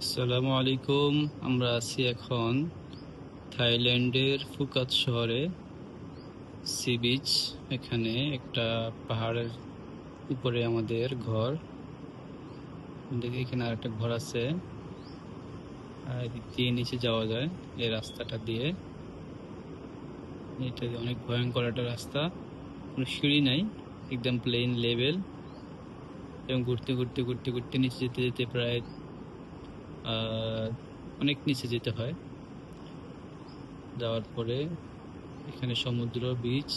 আসসালামু আলাইকুম। আমরা আছি এখন থাইল্যান্ডের ফুকাত শহরে, সি বিচ। এখানে একটা পাহাড়ের উপরে আমাদের ঘর। দেখি এখানে আর একটা ঘর আছে, আর এদিক দিয়ে নিচে যাওয়া যায় এই রাস্তাটা দিয়ে। এটা অনেক ভয়ঙ্কর একটা রাস্তা, কোনো সিঁড়ি নাই, একদম প্লেন লেভেল। এবং ঘুরতে ঘুরতে ঘুরতে ঘুরতে নিচে যেতে যেতে প্রায় আহ অনেক নিচে যেতে হয়। যাওয়ার পরে এখানে সমুদ্র, বিচ,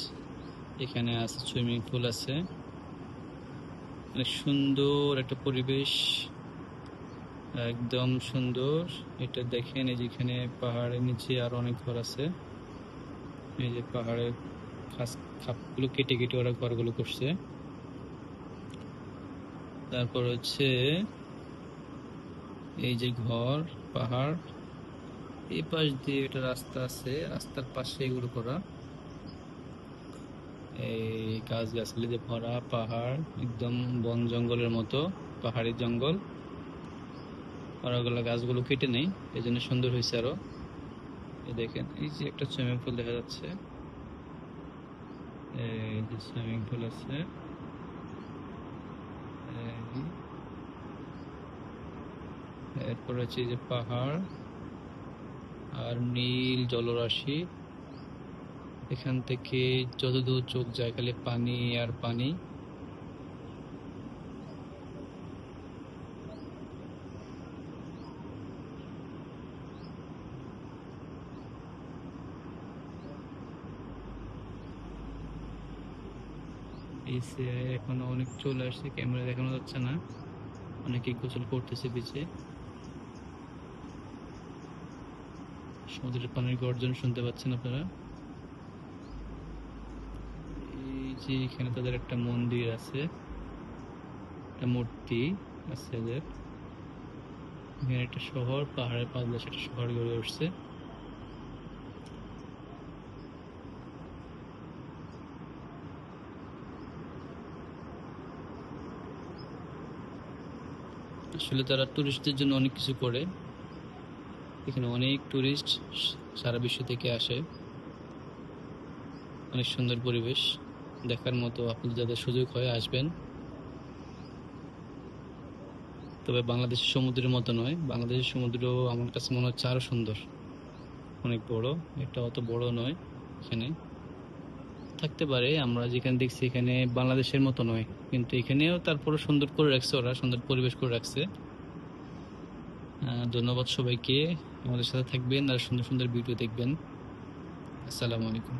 এখানে আছে সুইমিং পুল আছে, অনেক সুন্দর একটা পরিবেশ, একদম সুন্দর। এটা দেখেন, এই যেখানে পাহাড়ের নিচে আরো অনেক ঘর আছে। এই যে পাহাড়ের খাপগুলো কেটে কেটে ওরা ঘরগুলো করছে। তারপর হচ্ছে এই যে ঘর, পাহাড়, এই পাশ দিয়ে একটা রাস্তা আছে, রাস্তার পাশে এগুলো করা। এই গাছ গাছালি দিয়ে ভরা পাহাড়, একদম বন জঙ্গলের মতো, পাহাড়ি জঙ্গল। আর ওগুলা গাছগুলো কেটে নেই, এই জন্য সুন্দর হয়েছে আরো। এই দেখেন, এই যে একটা সুইমিং পুল দেখা যাচ্ছে, এই যে সুইমিং পুল আছে। এই, এরপর হচ্ছে এই যে পাহাড় আর নীল জলরাশি। এখান থেকে যতদূর চোখ যায় খালি পানি আর পানি। এই এখনো অনেক চলে আসছে, ক্যামেরা দেখানো যাচ্ছে না। অনেকে গোসল করতেছে বিচে। সমুদ্রের পানির গর্জন শুনতে পাচ্ছেন আপনারা। এই যে এখানে তাদের একটা মন্দির আছে, একটা মূর্তি আছে এদের। এখানে একটা শহর, পাহাড়ের পাদদেশে একটা শহর গড়ে উঠছে। আসলে তারা টুরিস্টদের জন্য অনেক কিছু করে। এখানে অনেক টুরিস্ট সারা বিশ্ব থেকে আসে। অনেক সুন্দর পরিবেশ, দেখার মতো। আপনাদের যাদের সুযোগ হয় আসবেন। তবে বাংলাদেশের সমুদ্রের মতো নয়, বাংলাদেশের সমুদ্র আমার কাছে মনে হচ্ছে আরো সুন্দর, অনেক বড়। এটা অত বড় নয়। এখানে থাকতে পারে, আমরা যেখানে দেখছি এখানে বাংলাদেশের মতো নয়, কিন্তু এখানেও তারপরে সুন্দর করে রাখছে, ওরা সুন্দর পরিবেশ করে রাখছে। ধন্যবাদ সবাইকে। আমাদের সাথে থাকবেন আর সুন্দর সুন্দর ভিডিও দেখবেন। আসসালামু আলাইকুম।